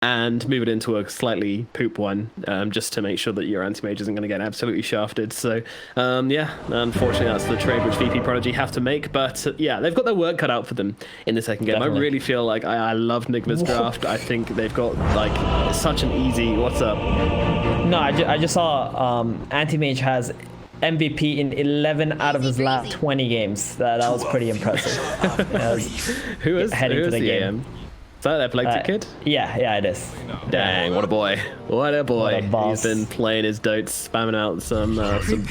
and move it into a slightly poop one, just to make sure that your anti-mage isn't going to get absolutely shafted. So, yeah, unfortunately, that's the trade which VP Prodigy have to make. But yeah, they've got their work cut out for them in the second game. Definitely. I really feel like I love Nigma's draft. I think they've got like such an easy. What's up? No, I just saw Anti-Mage has MVP in 11 out of his last 20 games. That was pretty impressive. Who is heading to the game? EM? Is that epileptic kid? Yeah, it is. Dang, what a boy. What a boy. What a boss. He's been playing his dotes, spamming out some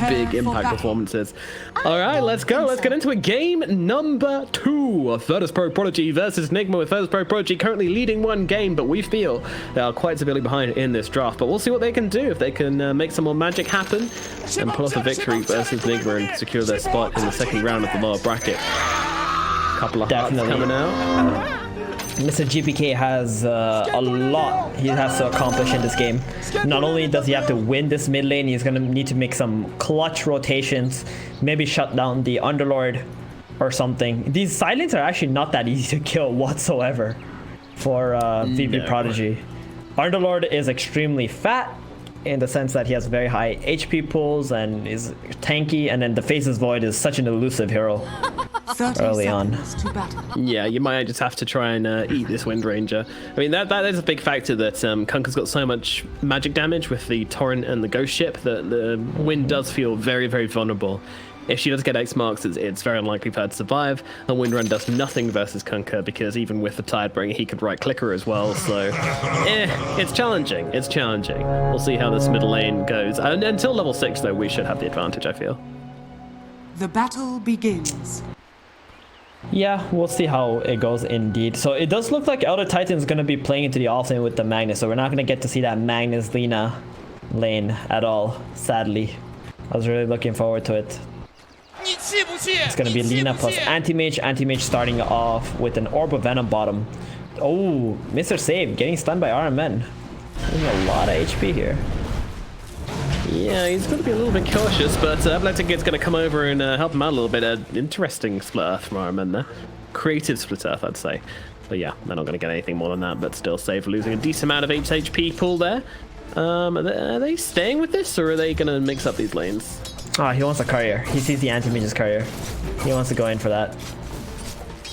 big impact performances. All right, let's go. Let's get into a game number 2 of Virtus Pro Prodigy versus Nigma, with Virtus Pro Prodigy currently leading one game, but we feel they are quite severely behind in this draft. But we'll see what they can do, if they can make some more magic happen and pull off a victory versus Nigma and secure their spot in the second round of the lower bracket. Couple of hearts coming out. Mr. GPK has a lot he has to accomplish in this game. Not only does he have to win this mid lane, he's going to need to make some clutch rotations, maybe shut down the Underlord or something. These side lanes are actually not that easy to kill whatsoever for VP Prodigy. Underlord is extremely fat in the sense that he has very high HP pulls and is tanky, and then the Faceless Void is such an elusive hero early on. Yeah, you might just have to try and eat this Wind Ranger. I mean, that is a big factor, that Kunkka's got so much magic damage with the Torrent and the Ghost Ship that the Wind does feel very, very vulnerable. If she does get X marks, it's very unlikely for her to survive. And Windrun does nothing versus Kunkka, because even with the Tidebringer, he could right-click her as well. So, it's challenging. It's challenging. We'll see how this middle lane goes. And until level 6, though, we should have the advantage, I feel. The battle begins. Yeah, we'll see how it goes indeed. So it does look like Elder Titan is going to be playing into the offlane with the Magnus. So we're not going to get to see that Magnus-Lina lane at all, sadly. I was really looking forward to it. It's going to be Lina plus Anti-Mage. Anti-Mage starting off with an Orb of Venom bottom. Oh, Mr. Save getting stunned by RMN. There's a lot of HP here. Yeah, he's going to be a little bit cautious, but epileptic is going to come over and help him out a little bit. Interesting split earth from RMN there. Creative split earth, I'd say. But yeah, they're not going to get anything more than that, but still Save losing a decent amount of HP pool there. Are they staying with this, or are they going to mix up these lanes? Ah, he wants a courier. He sees the Anti-Mage's courier. He wants to go in for that.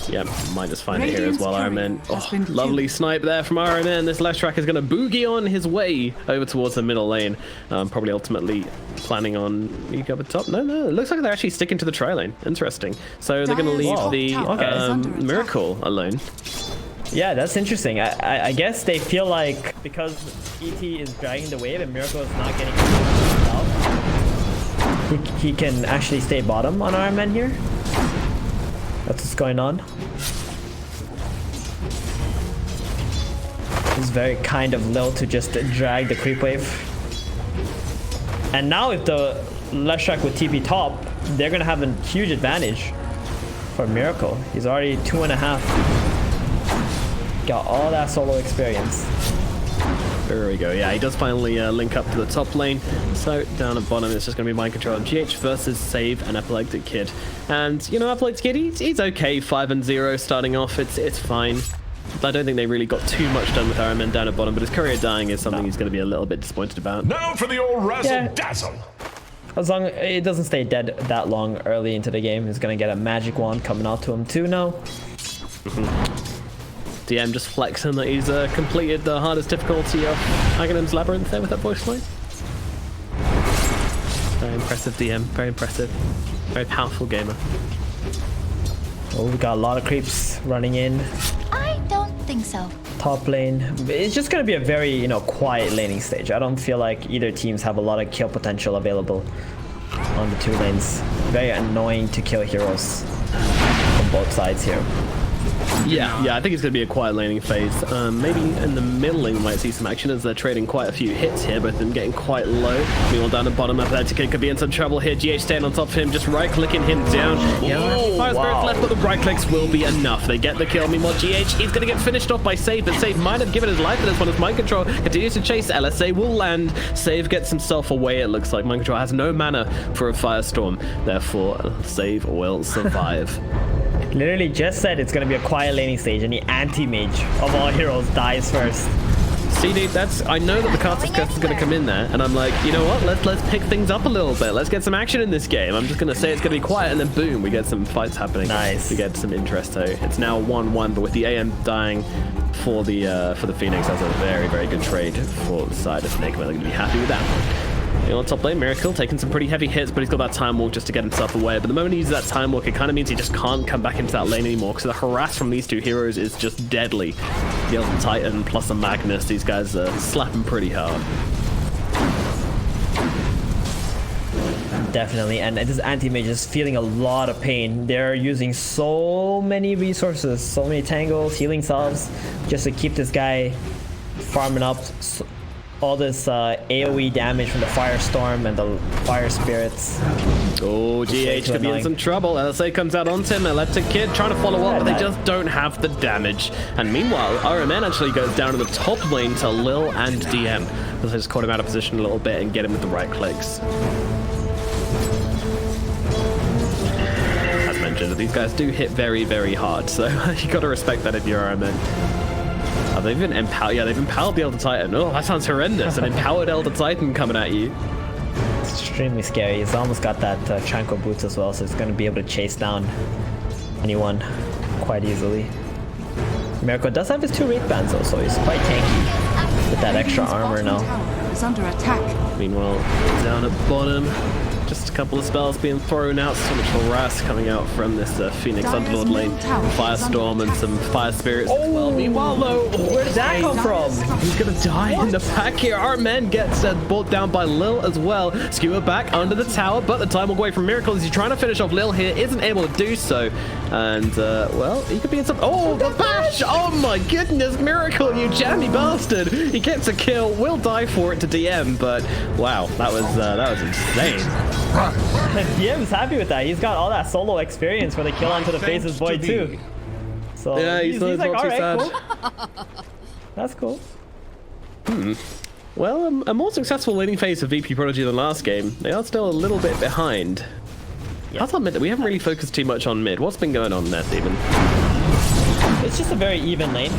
Yeah, might just find it here as well, RMN. Oh, lovely snipe there from RMN. This Leshrac is going to boogie on his way over towards the middle lane. Probably ultimately planning on Eco up top. No, it looks like they're actually sticking to the tri lane. Interesting. So they're going to leave the Miracle alone. Yeah, that's interesting. I guess they feel like because ET is dragging the wave and Miracle is not getting he can actually stay bottom on RMN here. That's what's going on. It's very kind of low to just drag the creep wave. And now if the Leshrac with TP top, they're gonna have a huge advantage for Miracle. He's already 2.5. Got all that solo experience. There we go. Yeah, he does finally link up to the top lane. So down at bottom, it's just going to be mind control of GH versus Save and Epileptic Kid. And, you know, Epileptic Kid, he's okay, 5-0 starting off. It's fine. I don't think they really got too much done with RMN down at bottom, but his courier dying is something he's going to be a little bit disappointed about. Now for the old razzle-dazzle. As long as it doesn't stay dead that long early into the game, he's going to get a magic wand coming out to him too now. DM just flexing that he's completed the hardest difficulty of Aghanim's Labyrinth there with that voice line. Very impressive DM, very impressive. Very powerful gamer. Oh, we got a lot of creeps running in. I don't think so. Top lane. It's just going to be a very, you know, quiet laning stage. I don't feel like either teams have a lot of kill potential available on the 2 lanes. Very annoying to kill heroes on both sides here. Yeah, I think it's going to be a quiet laning phase. Maybe in the middle lane we might see some action as they're trading quite a few hits here, both of them getting quite low. Meanwhile, down the bottom, Epileptic Kid could be in some trouble here. GH staying on top of him, just right-clicking him down. Yeah, Fire Spirits left, but the right-clicks will be enough. They get the kill. Meanwhile, GH, he's going to get finished off by Save, but Save might have given his life for this one as Mind Control continues to chase. LSA will land. Save gets himself away, it looks like. Mind Control has no mana for a Firestorm. Therefore, Save will survive. Literally just said it's going to be a quiet laning stage, and the Anti-Mage of all heroes dies first. CD, I know that the Castle Curse is going to come in there, and I'm like, you know what? Let's pick things up a little bit. Let's get some action in this game. I'm just going to say it's going to be quiet, and then boom, we get some fights happening. Nice. We get some interest. So it's now 1-1, but with the AM dying for the Phoenix, that's a very, very good trade for the side of Nigma. They're going to be happy with that one. On top lane, Miracle taking some pretty heavy hits, but he's got that time walk just to get himself away. But the moment he uses that time walk, it kind of means he just can't come back into that lane anymore, because the harass from these two heroes is just deadly. The Elder Titan plus a Magnus, these guys are slapping pretty hard. Definitely, and this Anti-Mage is feeling a lot of pain. They're using so many resources, so many tangles, healing salves, just to keep this guy farming up all this AoE damage from the Firestorm and the Fire Spirits. Oh, GH could be in some trouble. LSA comes out onto him. Epileptic Kid trying to follow up, but they just don't have the damage. And meanwhile, RMN actually goes down to the top lane to Lil and DM. So they just caught him out of position a little bit and get him with the right clicks. As mentioned, these guys do hit very, very hard, so you got to respect that if you're RMN. Oh, they've been empowered. Yeah, they've empowered the Elder Titan. Oh, that sounds horrendous. An empowered Elder Titan coming at you. It's extremely scary. He's almost got that Tranquil Boots as well, so he's going to be able to chase down anyone quite easily. Miracle does have his 2 Wraith Bands though, so he's quite tanky with that extra armor now. Is under attack. Meanwhile, down at bottom, just a couple of spells being thrown out. So much harass coming out from this Phoenix Underlord lane. Firestorm and some Fire Spirits as well. Meanwhile, though, Where did that come from? He's gonna die in the pack here. Our man gets brought down by Lil as well. Skewer back under the tower, but the time will go away from Miracle as he's trying to finish off Lil here. Isn't able to do so. And, well, he could be in some... Oh, the bash! Oh my goodness, Miracle, you jammy bastard! He gets a kill, will die for it to DM, but wow, that was insane. DM's happy with that. He's got all that solo experience for the kill onto the Faceless boy too. So yeah, he's like, alright, cool. That's cool. Well, a more successful laning phase of VP Prodigy than last game. They are still a little bit behind. Yeah. I'll admit that we haven't really focused too much on mid. What's been going on there, Steven? It's just a very even lane.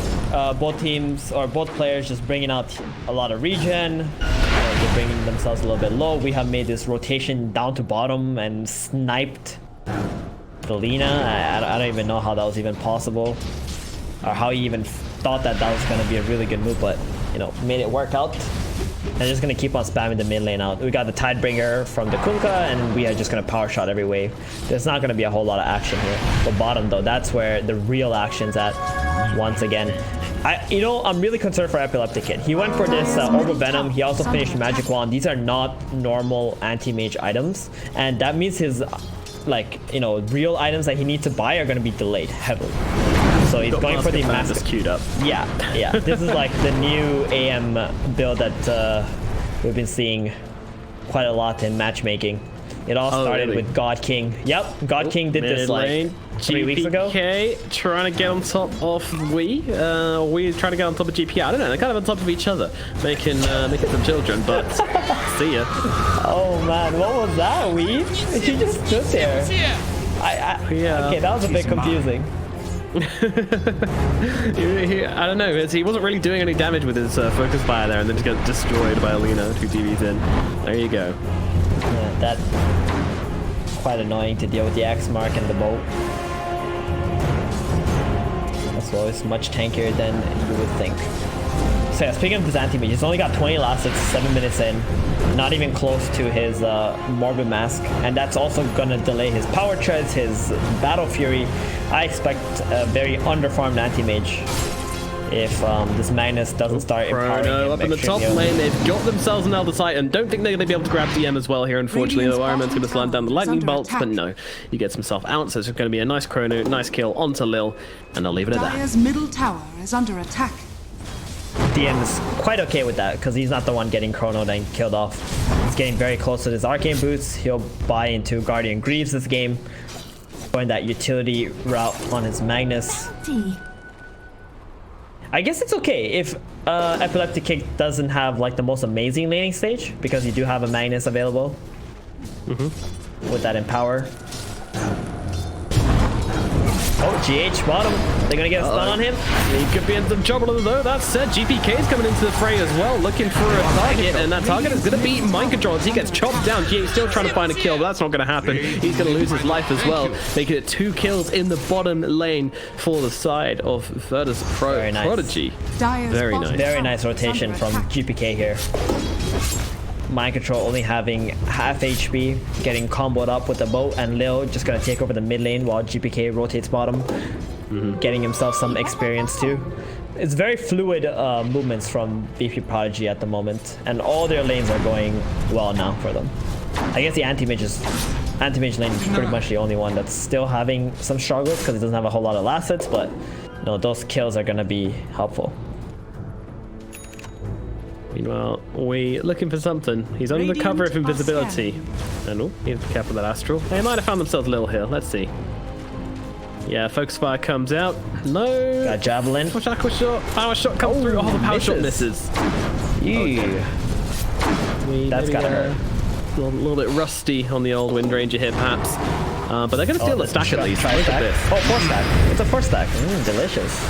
Both teams, or both players, just bringing out a lot of regen. They're bringing themselves a little bit low. We have made this rotation down to bottom and sniped the Lina. I don't even know how that was even possible, or how he even thought that was going to be a really good move, but you know, made it work out. And just going to keep on spamming the mid lane out. We got the Tidebringer from the Kunkka, and we are just going to power shot every wave. There's not going to be a whole lot of action here. But bottom though, that's where the real action's at once again. I'm really concerned for Epileptic Kid. He went for this Orb of Venom. He also finished Magic Wand. These are not normal Anti-Mage items, and that means his real items that he needs to buy are going to be delayed heavily. So he's going for the Mask queued up. Yeah. This is like the new AM build that we've been seeing quite a lot in matchmaking. It all started with God King. Yep, God King did this like 3 weeks ago. GPK trying to get on top of we trying to get on top of GP. I don't know, they're kind of on top of each other, making some children, but see ya. Oh man, what was that, we? He just stood there. Okay, that was a bit confusing. I don't know, he wasn't really doing any damage with his focus fire there, and then just got destroyed by Alina 2 TVs in. There you go. Yeah, that's quite annoying to deal with the Axe Mark and the bow. As well, it's much tankier than you would think. So yeah, speaking of this Anti-Mage, he's only got 20 elastics 7 minutes in. Not even close to his Morbid Mask. And that's also going to delay his Power Treads, his Battle Fury. I expect a very underfarmed Anti-Mage if this Magnus doesn't start empowering him. Up in the top lane, they've got themselves an Elder Titan. Don't think they're going to be able to grab DM as well here, unfortunately. The Ironman's going to slam down the lightning bolts, but no. He gets himself out, so it's going to be a nice chrono, nice kill onto Lil, and I'll leave it at that. Dire's middle tower is under attack. DM is quite okay with that, because he's not the one getting chronoed and killed off. He's getting very close to his Arcane Boots. He'll buy into Guardian Greaves this game, going that utility route on his Magnus. I guess it's okay if Epileptic Kick doesn't have like the most amazing laning stage, because you do have a Magnus available with that Empower. Oh, GH bottom. They're gonna get a stun on him. He could be in some trouble though. That said, GPK is coming into the fray as well, looking for a target, and that target is going to be Mind Control as he gets chopped down. GA still trying to find a kill, but that's not going to happen. He's going to lose his life as well, making it 2 kills in the bottom lane for the side of Virtus Prodigy. Very nice. Very nice rotation from GPK here. Mind Control only having half HP, getting comboed up with the boat, and Lil just gonna take over the mid lane while GPK rotates bottom, getting himself some experience too. It's very fluid movements from VP Prodigy at the moment, and all their lanes are going well now for them. I guess the Anti-Mage lane is pretty much the only one that's still having some struggles because it doesn't have a whole lot of assets, but you know, those kills are gonna be helpful. Meanwhile, we looking for something. He's under the cover of invisibility. And oh, he has to be careful with that Astral. They might have found themselves a little here. Let's see. Yeah, Focus Fire comes out. No. Got Javelin. Power shot. Power shot comes through. Oh, the power shot misses. Okay. That's gotta hurt. A little bit rusty on the old Wind Ranger here, perhaps. But they're going to steal the stack at least. Look at this. Oh, 4 stack. It's a 4 stack. delicious.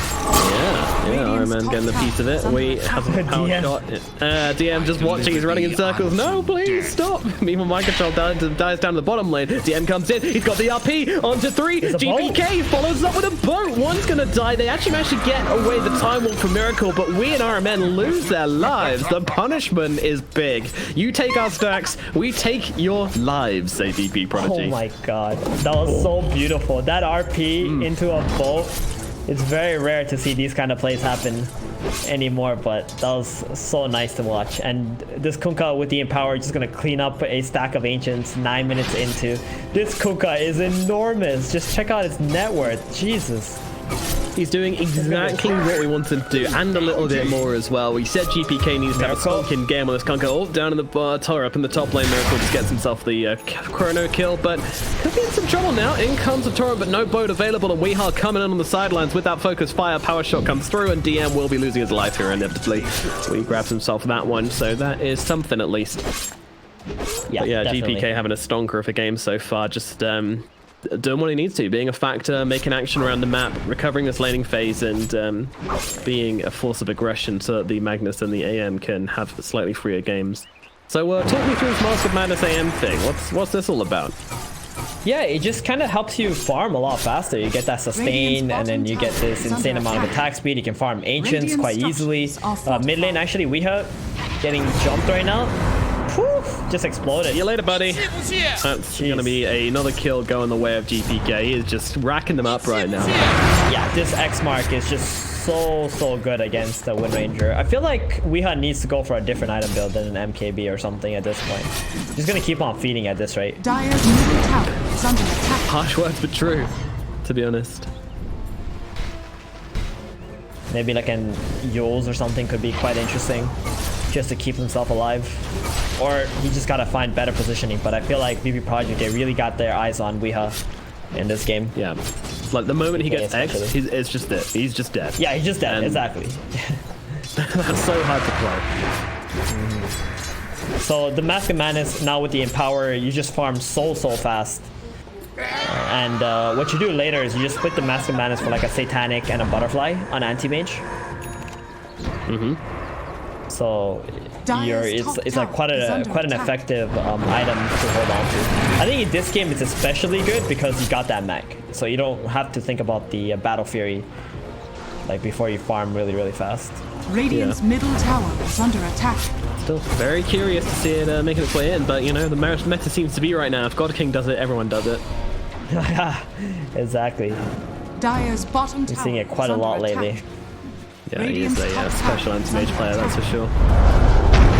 Yeah, Iron Man getting a piece of it. We have a power shot. DM just watching. He's running in circles. No, please stop. Meanwhile, Mind Control dies down to the bottom lane. DM comes in. He's got the RP onto 3. GPK follows up with a boat. One's going to die. They actually managed to get away the Time Walk for Miracle, but we and our men lose their lives. The punishment is big. You take our stacks. We take your lives, say VP Prodigy. Oh my god. That was so beautiful. That RP into a boat. It's very rare to see these kind of plays happen anymore, but that was so nice to watch. And this Kunkka with the Empower just gonna clean up a stack of Ancients 9 minutes into. This Kunkka is enormous. Just check out its net worth. Jesus. He's doing exactly what we want him to do, and a little bit more as well. We said GPK needs to have a skulking game on this Kunkka. Oh, down in the tower up in the top lane. Miracle just gets himself the chrono kill, but could be in some trouble now. In comes a Torrent, but no boat available, and Weehar coming in on the sidelines with that focus fire. Power shot comes through, and DM will be losing his life here inevitably. He grabs himself that one, so that is something at least. Yeah, definitely. GPK having a stonker of a game so far. Just doing what he needs to, being a factor, making action around the map, recovering this laning phase, and being a force of aggression so that the Magnus and the AM can have slightly freer games. So talk me through this Mask of Madness AM thing. What's this all about? Yeah, it just kind of helps you farm a lot faster. You get that sustain, and then you get this insane amount of attack speed. You can farm Ancients quite easily. Mid lane, actually, we have getting jumped right now. Just exploded. See you later, buddy. That's going to be another kill going the way of GPK. He is just racking them up right now. Yeah, this X mark is just so good against the Wind Ranger. I feel like Weeha needs to go for a different item build than an MKB or something at this point. He's going to keep on feeding at this rate. Dire's middle tower is under attack. Harsh words, but true, to be honest. Maybe like an Yules or something could be quite interesting, just to keep himself alive. Or he just gotta find better positioning, but I feel like VP Project, they really got their eyes on Weeha in this game. Yeah, like the moment he gets X, it's just dead. He's just dead. Yeah, he's just dead, exactly. That's so hard to play. So the Mask of Madness, now with the Empower, you just farm so fast. And what you do later is you just split the Mask of Madness for like a Satanic and a Butterfly on Anti-Mage. So it's like quite an effective item to hold on to. I think in this game it's especially good because you got that mech, so you don't have to think about the Battle Fury like before you farm really fast. Radiant's middle tower is under attack. Still very curious to see it making its way in, but you know the meta seems to be right now. If God King does it, everyone does it. Exactly. Dire's bottom tower. I'm seeing it quite a lot lately. Yeah, he is a special anti-mage player, that's for sure.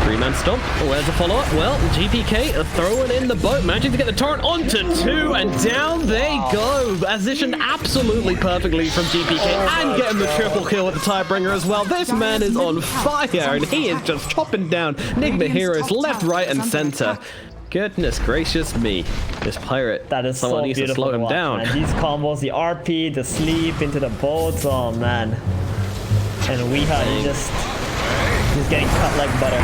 3-man stomp. Where's the follow-up? Well, GPK are throwing in the boat, managing to get the torrent onto 2, and down they go. Positioned absolutely perfectly from GPK, and getting the triple kill with the Tidebringer as well. This man is on fire, and he is just chopping down Nigma heroes left, right, and center. Goodness gracious me. This pirate. That is someone so needs beautiful to slow him down. Man. These combos, the RP, the sleep into the boats, oh man. And Weeha just He's getting cut like butter.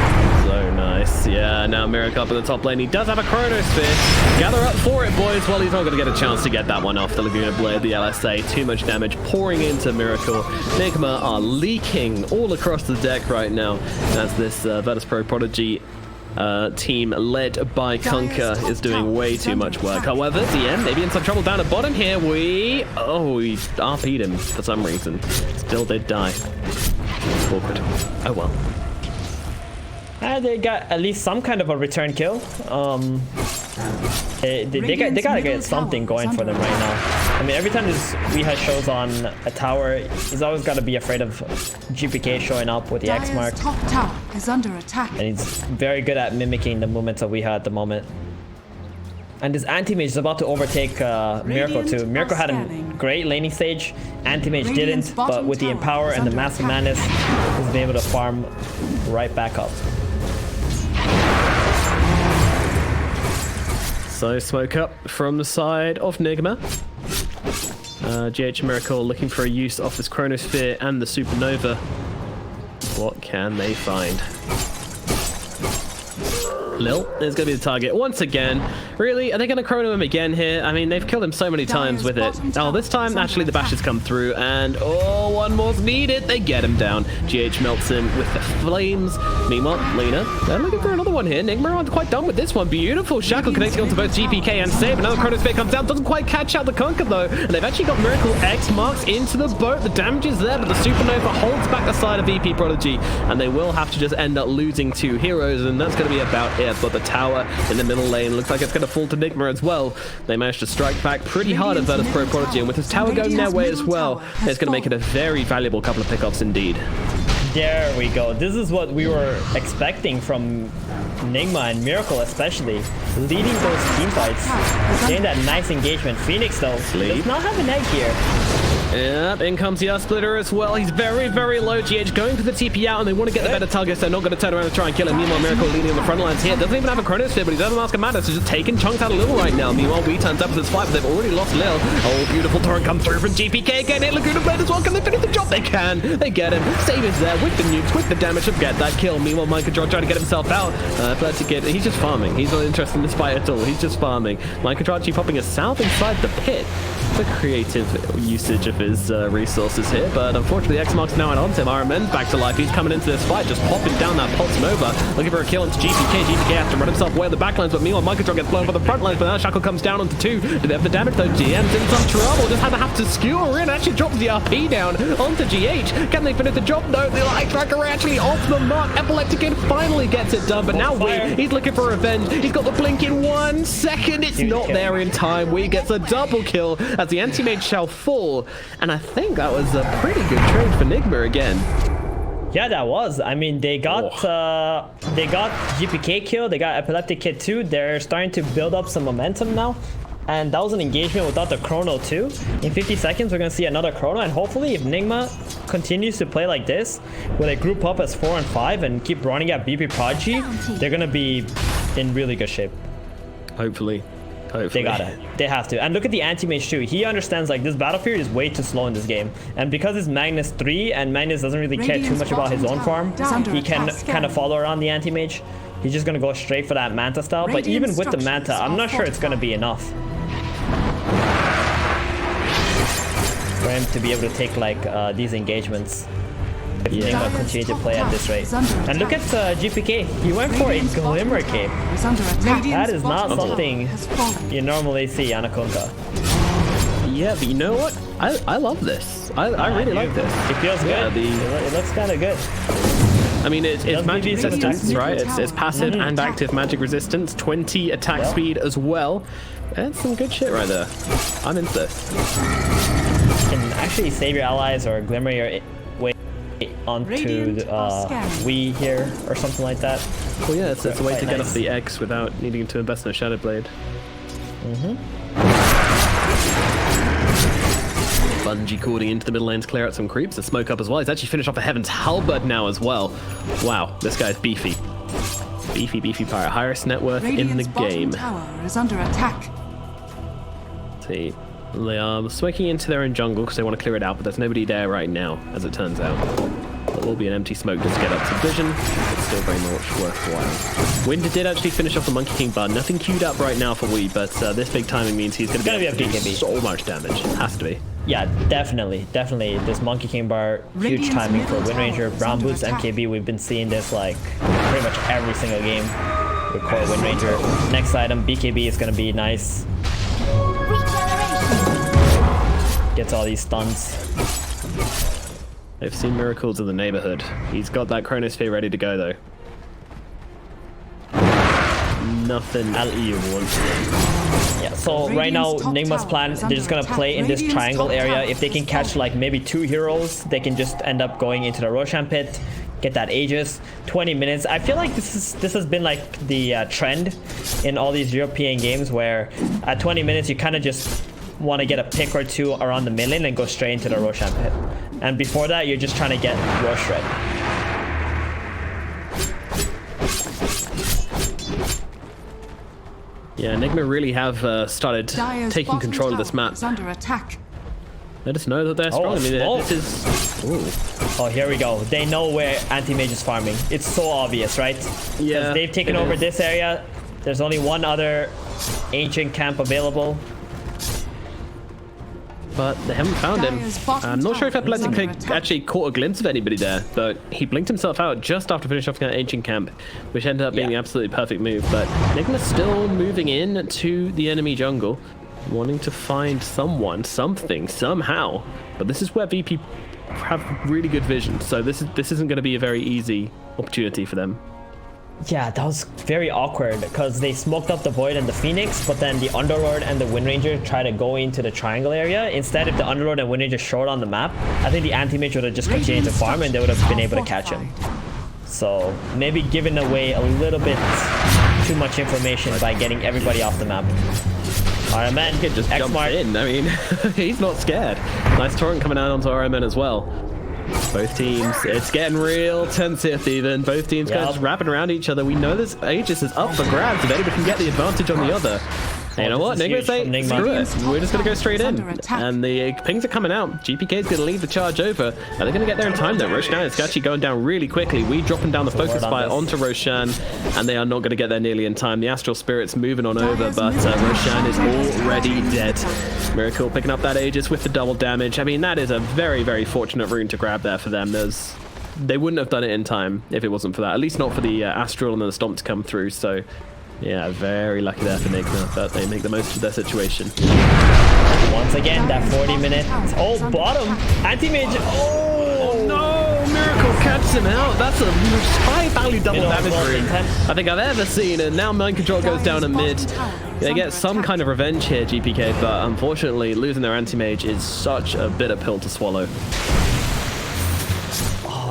So nice. Yeah, now Miracle up in the top lane. He does have a Chronosphere. Gather up for it, boys. Well, he's not going to get a chance to get that one off the Laguna Blade, the LSA. Too much damage pouring into Miracle. Nigma are leaking all across the deck right now as this Virtus.Pro Prodigy team led by Kunkka is doing way too much work. However, DM maybe in some trouble down at bottom here. We RP'd him for some reason. Still did die. Awkward. Oh well. They got at least some kind of a return kill. They gotta get something going for them right now. I mean, every time we have shows on a tower, he's always got to be afraid of GPK showing up with the X mark. Top tower is under attack. And he's very good at mimicking the movements that we have at the moment. And this Anti-Mage is about to overtake Miracle too. Miracle had a great laning stage. Anti-Mage didn't, but with the Empower and the Massive Magnus, he's been able to farm right back up. So smoke up from the side of Nigma. GH Miracle looking for a use of this Chronosphere and the Supernova. What can they find? Lil is going to be the target once again. Really? Are they going to chrono him again here? I mean, they've killed him so many times with it. Oh, this time, actually, the bashes come through, and one more's needed. They get him down. GH melts him with the flames. Meanwhile, Lena, they're looking for another one here. Nigma aren't quite done with this one. Beautiful shackle connecting onto both GPK and Save. Another Chronosphere comes down. Doesn't quite catch out the Kunkka, though. And they've actually got Miracle X marks into the boat. The damage is there, but the Supernova holds back the side of VP Prodigy, and they will have to just end up losing 2 heroes, and that's going to be about it. But the tower in the middle lane looks like it's going to fall to Nigma as well. They managed to strike back pretty hard at Virtus.Pro Prodigy, and with his tower going their way as well, it's going to make it a very valuable couple of pickoffs indeed. There we go. This is what we were expecting from Nigma and Miracle, especially leading those team fights, getting that nice engagement. Phoenix though does not have an egg here. Yep, in comes the Splitter as well. He's very, very low. GH going for the TP out, and they want to get the better targets. They're not going to turn around and try and kill him. Meanwhile, Miracle leading on the front lines here. Doesn't even have a Chronosphere, but he's over Mask of Madness. He's just taking chunks out of Lil right now. Meanwhile, we turns up with this fight, but they've already lost Lil. Oh, beautiful torrent comes through from GPK again. Hit Laguna Blade as well. Can they finish the job? They can. They get him. Save is there with the nukes, with the damage to get that kill. Meanwhile, Microdrop trying to get himself out. He's just farming. He's not interested in this fight at all. He's just farming. Microdrop popping a south inside the pit. The creative usage of his resources here, but unfortunately X-Mark's now onto him. RMN's back to life. He's coming into this fight, just popping down that Pots Nova, looking for a kill into GPK. GPK has to run himself away on the backlines, but meanwhile Microdrop gets blown for the front lines, but now Shackle comes down onto 2. Do they have the damage though? GM's in some trouble, just have to skewer in, actually drops the RP down onto GH. Can they finish the job? No, the light tracker actually off the mark. Epileptic1d finally gets it done, but now he's looking for revenge. He's got the blink in 1 second. It's not there in time. We gets a double kill as the Anti-Mage shall fall, and I think that was a pretty good trade for Nigma again. Yeah, that was. I mean, they got GPK kill, they got Epileptic1d too. They're starting to build up some momentum now, and that was an engagement without the chrono too. In 50 seconds, we're gonna see another chrono, and hopefully, if Nigma continues to play like this, where they group up as 4 and 5 and keep running at VP Prodigy, they're gonna be in really good shape. Hopefully. They got it. They have to. And look at the Anti-Mage too. He understands like this battlefield is way too slow in this game. And because it's Magnus 3 and Magnus doesn't really care too much about his own farm, he can kind of follow around the Anti-Mage. He's just going to go straight for that Manta style. But even with the Manta, I'm not sure it's going to be enough for him to be able to take like these engagements. If Nigma continue to play at this rate. And look at GPK. He went for a Glimmer Cape. That is not something you normally see on a Kunkka. Yeah, but you know what? I love this. I really like this. It feels good. It looks kind of good. I mean, it's magic resistance, right? It's passive and active magic resistance. 20 attack speed as well. That's some good shit right there. I'm into this. You can actually save your allies or glimmer your way onto we here or something like that. Well, yeah, it's a way to get off the X without needing to invest in a Shadow Blade. Bungie cording into the middle lane to clear out some creeps. The smoke up as well. He's actually finished off a Heaven's Halberd now as well. Wow, this guy's beefy. Beefy pirate. Highest net worth in the game. Tower is under attack. Let's see. They are smoking into their own jungle because they want to clear it out, but there's nobody there right now, as it turns out. will be an empty smoke just to get up to vision. It's still very much worthwhile. Wind did actually finish off the Monkey King bar. Nothing queued up right now for Wee, but this big timing means he's going to be able to do BKB. so much damage. Has to be. Yeah, definitely. This Monkey King bar, huge timing for Wind Ranger, Brown Boots, MKB. We've been seeing this like pretty much every single game with core Wind Ranger. Next item, BKB is going to be nice. Gets all these stuns. They've seen miracles in the neighborhood. He's got that Chronosphere ready to go though. Nothing you want. Yeah, so right now, Nigma's plan, they're just gonna play in this triangle area. If they can catch like maybe 2 heroes, they can just end up going into the Roshan pit, get that Aegis. 20 minutes. I feel like this has been like the trend in all these European games where at 20 minutes you kind of just want to get a pick or 2 around the mid lane and go straight into the Roshan pit. And before that, you're just trying to get Rosh red. Yeah, Nigma really have started taking control of this map. Under attack. Let us know that they're strong. I mean, this is... Ooh. Oh, here we go. They know where Anti-Mage is farming. It's so obvious, right? Yeah. Because they've taken over this area. There's only one other ancient camp available. But they haven't found him. I'm not sure if epileptic1d actually caught a glimpse of anybody there, but he blinked himself out just after finishing off that ancient camp, which ended up being the absolutely perfect move. But Nigma's still moving in to the enemy jungle, wanting to find someone, something, somehow. But this is where VP have really good vision, so this isn't going to be a very easy opportunity for them. Yeah, that was very awkward because they smoked up the Void and the Phoenix, but then the Underlord and the Wind Ranger try to go into the triangle area. Instead, if the Underlord and Wind Ranger showed on the map, I think the Anti-Mage would have just continued to farm and they would have been able to catch him. So maybe giving away a little bit too much information by getting everybody off the map. Alright, man, just jumps in. I mean, he's not scared. Nice torrent coming out onto RMN as well. Both teams, it's getting real tense here, Steven. Both teams kind of just wrapping around each other. We know this Aegis is up for grabs if anybody can get the advantage on the other. And you know what? Nigma say, screw it. We're just going to go straight in. And the pings are coming out. GPK is going to lead the charge over. Are they going to get there in time, though? Roshan is actually going down really quickly. We dropping down the focus fire onto Roshan, and they are not going to get there nearly in time. The Astral Spirit's moving on over, but Roshan is already dead. Miracle picking up that Aegis with the double damage. I mean, that is a very, very fortunate rune to grab there for them. They wouldn't have done it in time if it wasn't for that. At least not for the Astral and the Stomp to come through, so... Yeah, very lucky there for Nigma, but they make the most of their situation. Once again, that 40 minute. Oh, bottom! Anti-Mage! Oh no! Miracle catches him out. That's a high value double damage rune I think I've ever seen, and now Mind Control goes down at mid. They get some kind of revenge here, GPK, but unfortunately losing their Anti-Mage is such a bitter pill to swallow.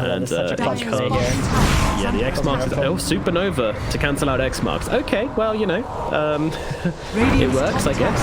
And such a clutch play here. Yeah, the X marks. Oh, Supernova to cancel out X marks. Okay, well, you know, it works, I guess.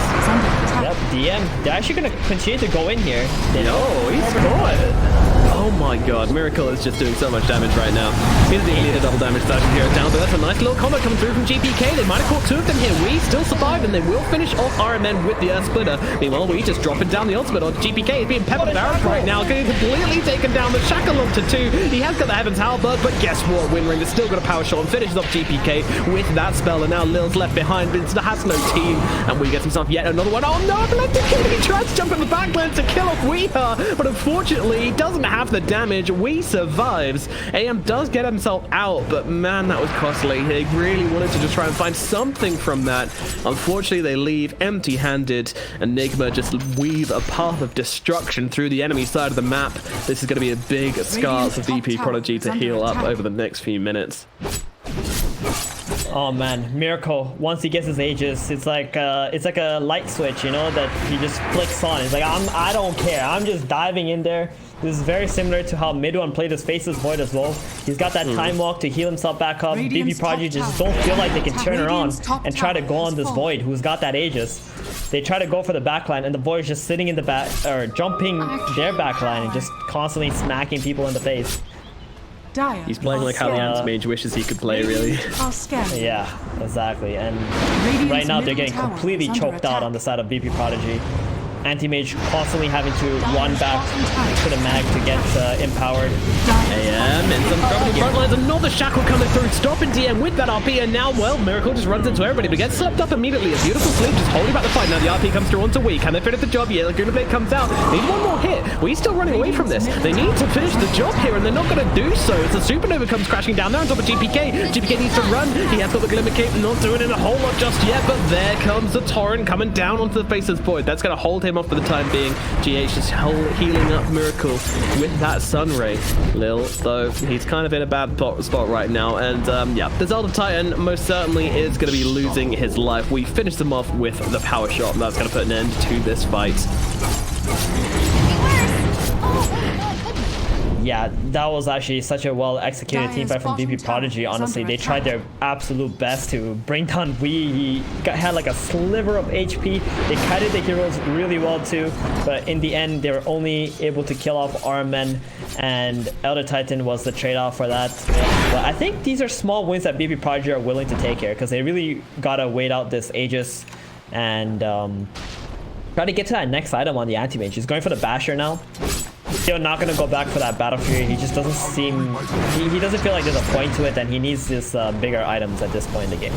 Yep, DM. They're actually gonna continue to go in here. Oh, he's caught. Oh my god, Miracle is just doing so much damage right now. He doesn't even need a double damage station here down, but that's a nice little combo coming through from GPK. They might have caught 2 of them here. We still survive, and they will finish off RMN with the Earth Splitter. Meanwhile, we just dropping down the ultimate on GPK. He's being peppered with arrows right now, getting completely taken down. The Shackle onto 2. He has got the Heaven's Halberd, but guess what? Wind Ring has still got a power shot and finishes off GPK with that spell, and now Lil's left behind. Vince has no team, and we get himself yet another one. Oh no, epileptic1d! He tries to jump in the backline to kill off Weeha, but unfortunately, he doesn't have the damage. We survives. AM does get himself out, but man, that was costly. They really wanted to just try and find something from that. Unfortunately, they leave empty-handed, and Nigma just weave a path of destruction through the enemy side of the map. This is going to be a big scar for VP Prodigy to heal up over the next few minutes. Oh man, Miracle, once he gets his Aegis, it's like a light switch, you know, that he just flicks on. It's like, I don't care, I'm just diving in there. This is very similar to how Midone played his Faceless Void as well. He's got that time walk to heal himself back up. VP Prodigy just don't feel like they can turn around and try to go on this Void who's got that Aegis. They try to go for the backline, and the Void is just sitting in the back, or jumping their backline and just constantly smacking people in the face. He's playing like how the Anti-Mage wishes he could play, really. Yeah, exactly. And right now they're getting completely choked out on the side of VP Prodigy. Anti-Mage constantly having to run back to the mag to get empowered. AM in some trouble. Front lines, another shackle coming through, stopping DM with that RP, and now, well, Miracle just runs into everybody, but gets swept up immediately. A beautiful sleep, just holding back the fight. Now the RP comes through onto weak. Can they finish the job? Yeah, Laguna Blade comes out. Need one more hit. We're still running away from this. They need to finish the job here, and they're not going to do so. It's a Supernova comes crashing down there on top of GPK. GPK needs to run. He has got the Glimmer Cape, not doing it a whole lot just yet, but there comes the Torrent coming down onto the Faceless void. That's going to hold him off for the time being. GH just healing up Miracle with that Sun Ray. Lil, though, he's kind of in a bad spot right now, and yeah, the Zelda Titan most certainly is going to be losing his life. We finished him off with the power shot, and that's going to put an end to this fight. Yeah, that was actually such a well-executed team fight from VP Prodigy, honestly. They tried their absolute best to bring down Wii. He had like a sliver of HP. They kited the heroes really well too, but in the end, they were only able to kill off Armen, and Elder Titan was the trade-off for that. But I think these are small wins that VP Prodigy are willing to take here, because they really gotta wait out this Aegis and try to get to that next item on the Anti-Mage. He's going for the Basher now. Still not going to go back for that Battle Fury. He just doesn't seem... He doesn't feel like there's a point to it, and he needs this bigger items at this point in the game.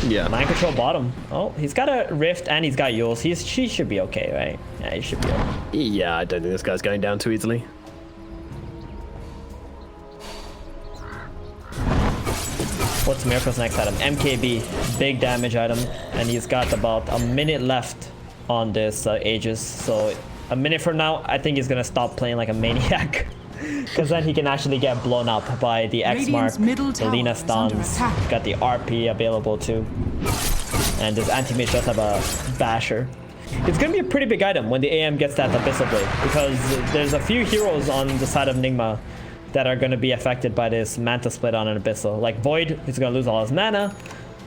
Yeah. Mind Control bottom. Oh, he's got a Rift and he's got Yules. She should be okay, right? Yeah, he should be okay. Yeah, I don't think this guy's going down too easily. What's Miracle's next item? MKB. Big damage item. And he's got about a minute left on this Aegis. So a minute from now, I think he's going to stop playing like a maniac. Because then he can actually get blown up by the X Mark, the Lina Stans, got the RP available too. And this Anti-Mage does have a Basher. It's going to be a pretty big item when the AM gets that Abyssal Blade, because there's a few heroes on the side of Nigma that are going to be affected by this Manta split on an Abyssal. Like Void is going to lose all his mana.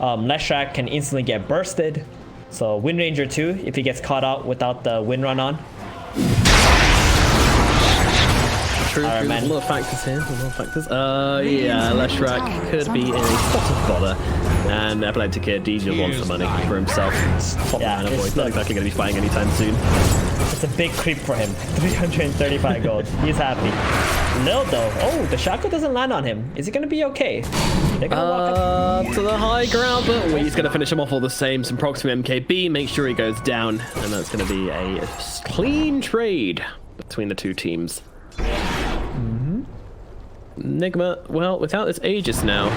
Leshrac can instantly get bursted. So Wind Ranger too, if he gets caught out without the Wind Run on. True, a lot of factors here, yeah, Leshrac could be in a spot of bother, and epileptic1d just wants the money for himself. Yeah, he's not exactly going to be fighting anytime soon. It's a big creep for him. 335 gold. He's happy. No, though. Oh, the shackle doesn't land on him. Is he going to be okay? They're gonna walk up to the high ground, but he's going to finish him off all the same. Some procs from MKB, make sure he goes down, and that's going to be a clean trade between the two teams. Nigma, well, without this Aegis now,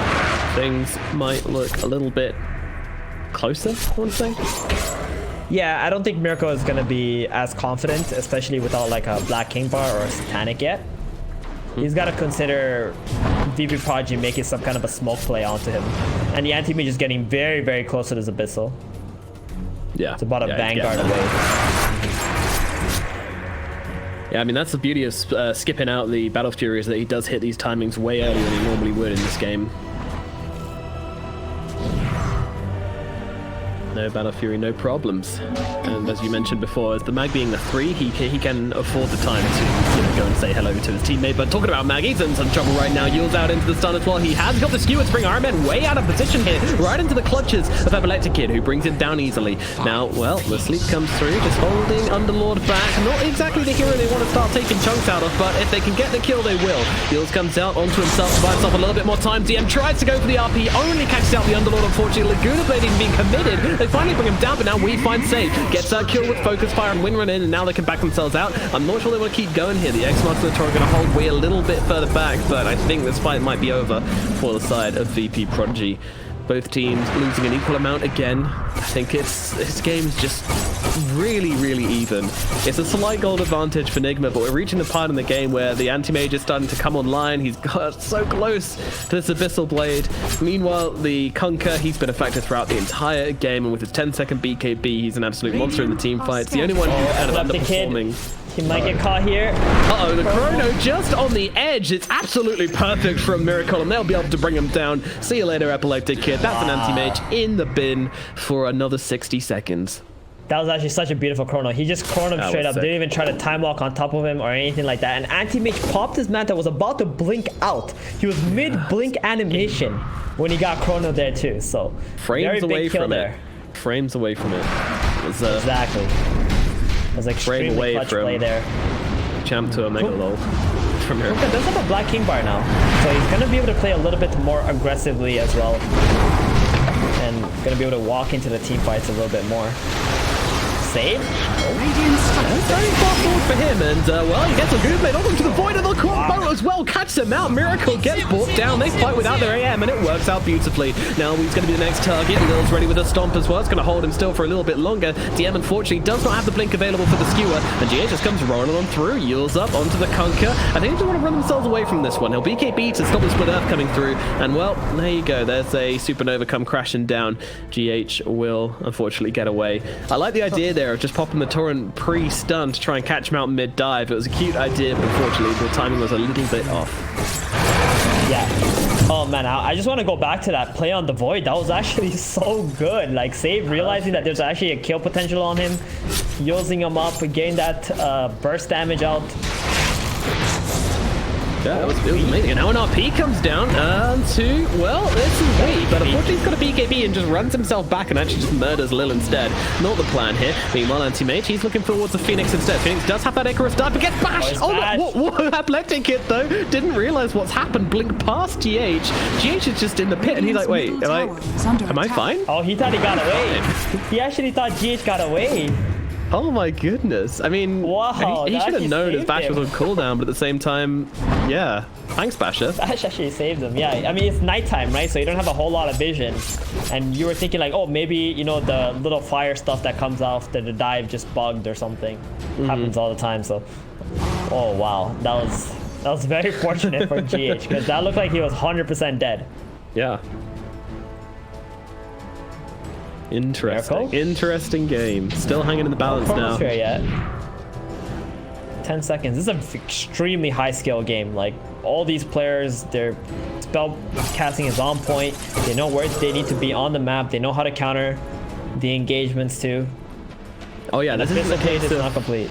things might look a little bit closer, I want to say. Yeah, I don't think Miracle is going to be as confident, especially without like a Black King bar or a Satanic yet. He's got to consider VP Prodigy making some kind of a smoke play onto him. And the Anti-Mage is getting very, very close to this Abyssal. Yeah. It's about a Vanguard away. Yeah, I mean, that's the beauty of skipping out the Battle Fury, is that he does hit these timings way earlier than he normally would in this game. No Battle Fury, no problems. And as you mentioned before, as the Mag being the 3, he can afford the time to go and say hello to his teammate. But talking about Mag, he's in some trouble right now. Yule's out into the stun as well. He has got the skewer to bring Armen way out of position here, right into the clutches of epileptic1d, who brings him down easily. Now, well, the sleep comes through, just holding Underlord back. Not exactly the hero they want to start taking chunks out of, but if they can get the kill, they will. Yules comes out onto himself, provides himself a little bit more time. DM tries to go for the RP, only catches out the Underlord, unfortunately. Laguna Blade even being committed. They finally bring him down, but now we find safe. Gets that kill with Focus Fire and Wind Run in, and now they can back themselves out. I'm not sure they want to keep going here. The X-Marks and the Tor are going to hold Wii a little bit further back, but I think this fight might be over for the side of VP Prodigy. Both teams losing an equal amount again. I think this game's just really, really even. It's a slight gold advantage for Nigma, but we're reaching the part in the game where the Anti-Mage is starting to come online. He's got so close to this Abyssal Blade. Meanwhile, the Kunkka, he's been affected throughout the entire game, and with his 10-second BKB, he's an absolute monster in the team fight. It's the only one who's kind of underperforming. He might get caught here. Uh-oh, the Chrono just on the edge. It's absolutely perfect from Miracle, and they'll be able to bring him down. See you later, epileptic1d. That's an Anti-Mage in the bin for another 60 seconds. That was actually such a beautiful chrono. He just chronoed him straight up. Didn't even try to time walk on top of him or anything like that. And Anti-Mage popped his Manta, was about to blink out. He was mid-blink animation when he got chrono there too. So frames away from it. Frames away from it. Exactly. was extremely away clutch from play there. Champ to a mega lol from here. Okay, does have a black king bar now, so he's gonna be able to play a little bit more aggressively as well, and gonna be able to walk into the team fights a little bit more. Save? That's very far forward for him, and well, he gets a good blade onto the void, and the combo as well catches him out. Miracle gets brought down. They fight without their AM, and it works out beautifully. Now he's going to be the next target. Lil's ready with a stomp as well. It's going to hold him still for a little bit longer. DM unfortunately does not have the blink available for the skewer, and GH just comes rolling on through, yields up onto the Conquer. I think they just want to run themselves away from this one. He'll BKB to stop the split earth coming through, and well, there you go. There's a supernova come crashing down. GH will unfortunately get away. I like the idea there of just popping the torrent pre-stun to try and catch him out mid-dive. It was a cute idea, but unfortunately the timing was a little bit off. Yeah. Oh man, I just want to go back to that play on the void. That was actually so good. Like Save realizing that there's actually a kill potential on him, using him up, getting that burst damage out. Yeah, it was amazing. And now an RP comes down to, well, this is weak, but unfortunately he's got a BKB and just runs himself back and actually just murders Lil instead. Not the plan here. Meanwhile, Anti-Mage, he's looking towards the Phoenix instead. Phoenix does have that Icarus dart, but gets bashed! Oh, no, what epileptick1d though? Didn't realize what's happened. Blink past GH. GH is just in the pit and he's like, wait, am I fine? Oh, he thought he got away. He actually thought GH got away. Oh my goodness. I mean, wow, he should have known his bash was on cooldown, but at the same time, yeah. Thanks, Basher. Bash actually saved him, yeah. I mean, it's nighttime, right? So you don't have a whole lot of vision. And you were thinking like, oh, maybe, you know, the little fire stuff that comes after the dive just bugged or something. Happens all the time, so. Oh, wow. That was very fortunate for GH, because that looked like he was 100% dead. Yeah. Interesting. Miracle? Interesting game. Still hanging in the balance now. Yet. 10 seconds. This is an extremely high skill game. Like all these players, their spell casting is on point. They know where they need to be on the map. They know how to counter the engagements too. Oh yeah, this isn't the case is of not complete.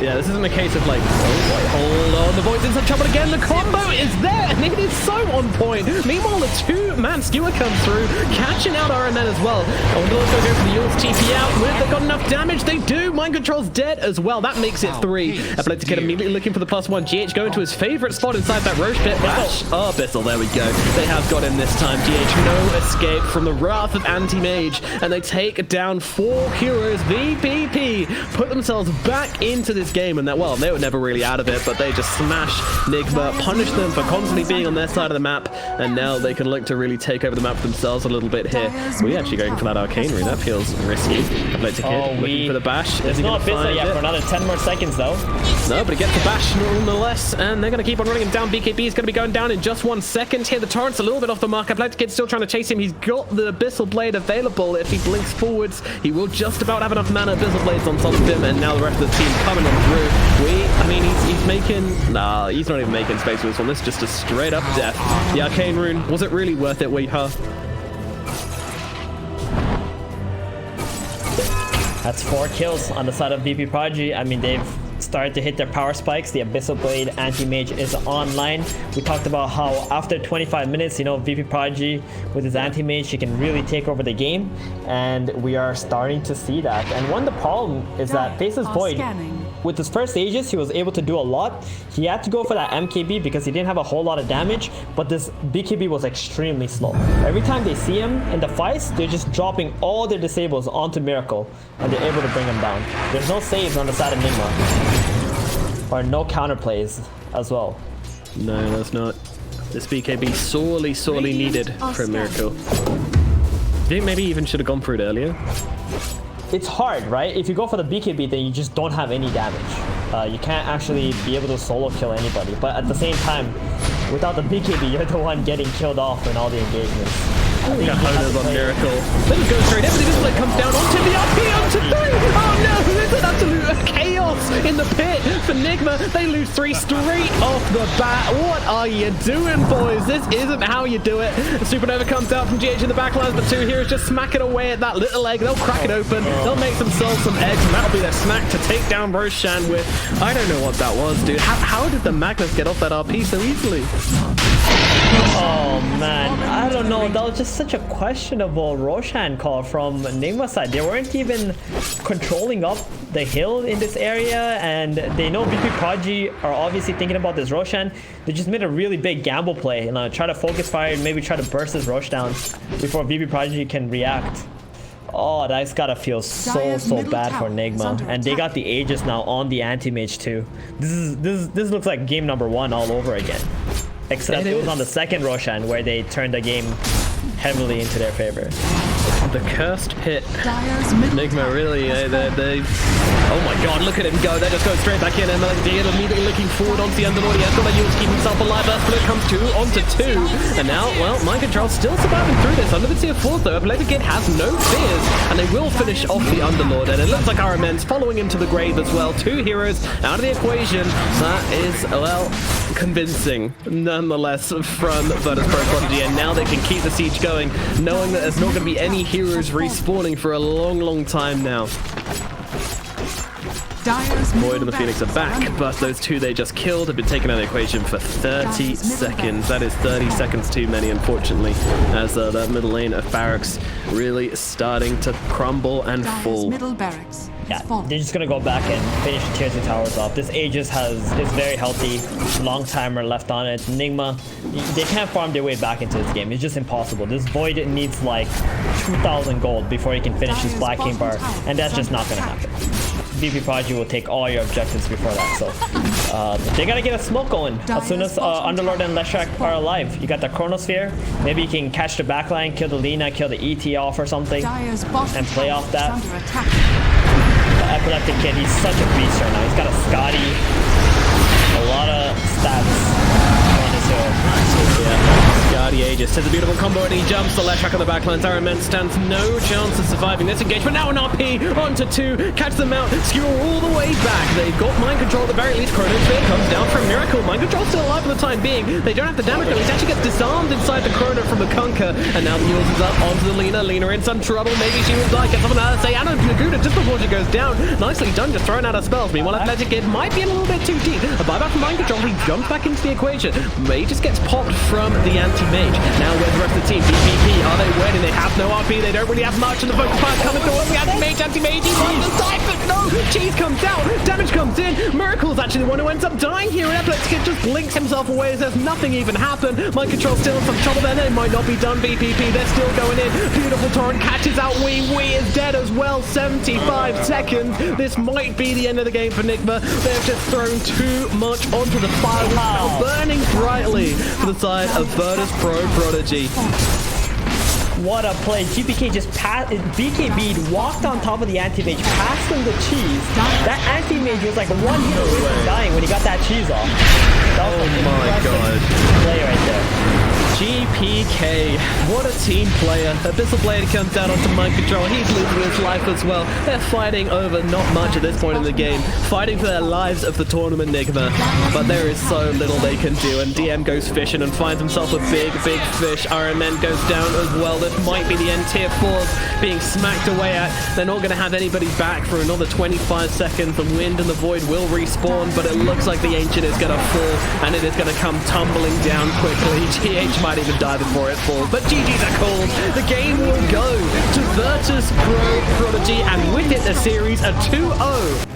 Yeah, this isn't a case of like, oh, hold on, the void's in some trouble again. The combo is there, and it is so on point. Meanwhile, the two-man skewer comes through, catching out RMN as well. Oh, they'll also go for the Yule's TP out. Have they got enough damage? They do. Mind Control's dead as well. That makes it 3. epileptic1d immediately looking for the +1. GH going to his favorite spot inside that Roche pit. Bash. Oh, Bissell, there we go. They have got him this time. GH, no escape from the wrath of Anti-Mage, and they take down 4 heroes. VP.P put themselves back into this game, and that, well, they were never really out of it, but they just smash Nigma, punish them for constantly being on their side of the map, and now they can look to really take over the map for themselves a little bit here. We're actually going for that arcane rune. That feels risky. epileptic1d looking for the bash. It's not Bissell yet for another 10 more seconds though. No, but he gets the bash nonetheless, and they're going to keep on running him down. BKB is going to be going down in just 1 second here. The torrent's a little bit off the mark. epileptic1d still trying to chase him. He's got the Abyssal Blade available. If he blinks forwards, he will just about have enough mana. Abyssal Blade's on top of him, and now the rest of the team coming on through. I mean, he's making... Nah, he's not even making space for this one. This is just a straight up death. The arcane rune, was it really worth it, Weeha? That's 4 kills on the side of VP.P. I mean, they've started to hit their power spikes. The Abyssal Blade Anti-Mage is online. We talked about how after 25 minutes, you know, VP.P with his Anti-Mage, he can really take over the game, and we are starting to see that. And one of the problem is that Faceless Void, with his first Aegis, he was able to do a lot. He had to go for that MKB because he didn't have a whole lot of damage, but this BKB was extremely slow. Every time they see him in the fights, they're just dropping all their disables onto Miracle, and they're able to bring him down. There's no saves on the side of Nigma. Or no counterplays as well. No, that's not. This BKB sorely needed for a Miracle. Do you think maybe even should have gone for it earlier? It's hard, right? If you go for the BKB, then you just don't have any damage. You can't actually be able to solo kill anybody. But at the same time, without the BKB, you're the one getting killed off in all the engagements. Cajonas on Miracle. Let him go straight in, but this play comes down onto the RP, onto 3! Oh no, there's an absolute chaos in the pit for Nigma. They lose 3 straight off the bat. What are you doing, boys? This isn't how you do it. The Supernova comes out from GH in the backlines, but 2 heroes just smack it away at that little egg. They'll crack it open. They'll make themselves some eggs, and that'll be their snack to take down Roshan with. I don't know what that was, dude. How did the Magnus get off that RP so easily? Oh man, I don't no, that was just such a questionable Roshan call from Nigma's side. They weren't even controlling up the hill in this area, and they know VP Prodigy are obviously thinking about this Roshan. They just made a really big gamble play, you know, try to focus fire and maybe try to burst this Rosh down before VP Prodigy can react. Oh, that's gotta feel so bad for Nigma, and they got the Aegis now on the Anti-Mage too. This looks like game number 1 all over again, except it was on the second Roshan where they turned the game heavily into their favor. The cursed pit. Nigma really, they oh my god, look at him go. They just go straight back in, and immediately looking forward onto the Underlord. He has got to use to keep himself alive. First bullet comes 2 onto 2, and now, well, Mind Control still surviving through this. Under the tier 4 though, epileptic1d has no fears, and they will finish off the Underlord, and it looks like RMN's following him to the grave as well. 2 heroes out of the equation. That is, well, convincing nonetheless from Virtus Pro Prodigy, and now they can keep the siege going, knowing that there's not going to be any heroes respawning for a long time now. Void and the Phoenix are back, but those 2 they just killed have been taken out of the equation for 30 seconds. That is 30 seconds too many, unfortunately, as that middle lane of barracks really starting to crumble and fall. Yeah, they're just gonna go back and finish the tier 2 towers off. This Aegis is very healthy, long timer left on it. Nigma, they can't farm their way back into this game. It's just impossible. This Void needs like 2,000 gold before he can finish his Black King bar, and that's just not gonna happen. VP Prodigy will take all your objectives before that, so they gotta get a smoke going as soon as Underlord and Leshrac are alive. You got the Chronosphere, maybe you can catch the backline, kill the Lina, kill the ET off or something, and play off that. Epileptic1d, he's such a beast right now. He's got a Scotty, a lot of stats on his hero. Scotty Aegis says a beautiful combo, and he jumps the Leshrac on the backline. Ironman stands no chance of surviving this engagement. Now an RP onto 2, catch them out, skewer all the way back. They've got Mind Control at the very least. Chronosphere comes down from Miracle. Mind Control still alive for the time being. They don't have the damage though. He actually gets disarmed inside the Chrono from the Conquer, and now the Mules is up onto the Lina. Lina in some trouble. Maybe she will die. Gets someone out of say Anna Laguna just before she goes down. Nicely done, just throwing out her spells. Meanwhile, epileptic1d might be a little bit too deep. A buyback from Mind Control. He jumps back into the equation. May just gets popped from the Anti-Mage. Now where's the rest of the team? VP.P, are they winning? They have no RP. They don't really have much, and the focus fire coming towards the Anti-Mage. Anti-Mage, he wants to die, but no! Cheese comes out. Damage comes in. Miracle's actually the one who ends up dying here, and epileptic1d just blinks himself away as there's nothing even happened. Mind Control still in some trouble there. They might not be done. VP.P, they're still going in. Beautiful torrent catches out Wee is dead as well. 75 seconds. This might be the end of the game for Nigma. They've just thrown too much onto the fire. Now burning brightly to the side of Virtus Pro Prodigy. What a play. GPK just passed. BKB walked on top of the Anti-Mage, passed him the cheese. That Anti-Mage was like 1 hit away from dying when he got that cheese off. That was my god. Play right there. GPK, what a team player. Abyssal Blade comes down onto Mind Control. He's losing his life as well. They're fighting over not much at this point in the game. Fighting for their lives of the tournament, Nigma. But there is so little they can do. And DM goes fishing and finds himself a big fish. RMN goes down as well. This might be the end. Tier 4s being smacked away at. They're not going to have anybody back for another 25 seconds. The Wind and the Void will respawn, but it looks like the Ancient is going to fall, and it is going to come tumbling down quickly. GH might even die before it falls, but GG's are called. The game will go to Virtus Pro Prodigy, and with it the series a 2-0.